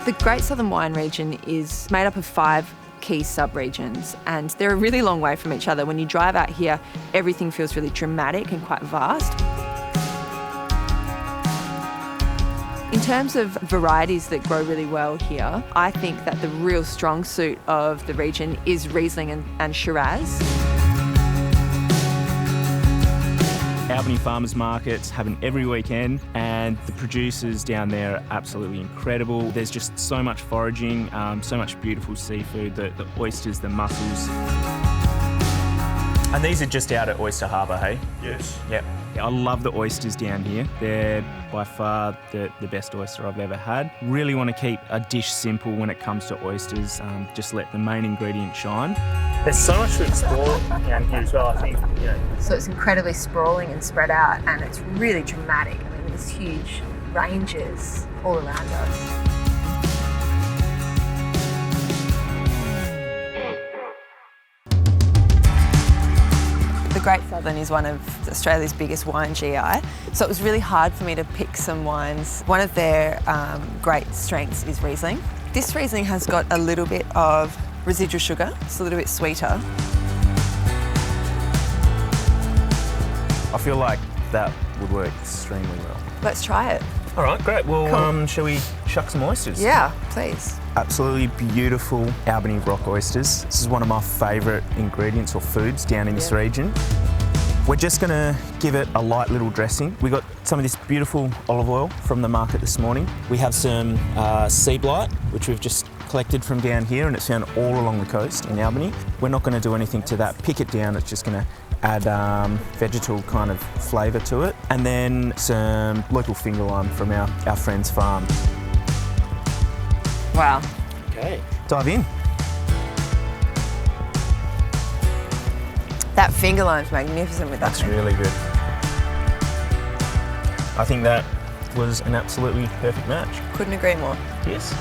The Great Southern Wine region is made up of 5 key sub-regions, and they're a really long way from each other. When you drive out here, everything feels really dramatic and quite vast. In terms of varieties that grow really well here, I think that the real strong suit of the region is Riesling and Shiraz. Albany farmers markets happen every weekend, and the producers down there are absolutely incredible. There's just so much foraging, so much beautiful seafood, the oysters, the mussels. And these are just out at Oyster Harbour, hey? Yes. Yep. I love the oysters down here. They're by far the best oyster I've ever had. Really want to keep a dish simple when it comes to oysters, just let the main ingredient shine. There's so much to explore down here as well, I think. So it's incredibly sprawling and spread out, and it's really dramatic. I mean, there's huge ranges all around us. The Great Southern is one of Australia's biggest wine GI, so it was really hard for me to pick some wines. One of their great strengths is Riesling. This Riesling has got a little bit of residual sugar, it's a little bit sweeter. I feel like that would work extremely well. Let's try it. All right, great. Well, Cool. shall we chuck some oysters? Yeah, please. Absolutely beautiful Albany rock oysters. This is one of my favourite ingredients or foods down in this region. We're just going to give it a light little dressing. We got some of this beautiful olive oil from the market this morning. We have some sea blight, which we've just collected from down here, and it's found all along the coast in Albany. We're not going to do anything to that, pick it down. It's just going to add vegetal kind of flavour to it. And then some local finger lime from our friend's farm. Wow. Okay. Dive in. That finger lime's magnificent with that. That's really good. I think that was an absolutely perfect match. Couldn't agree more. Yes.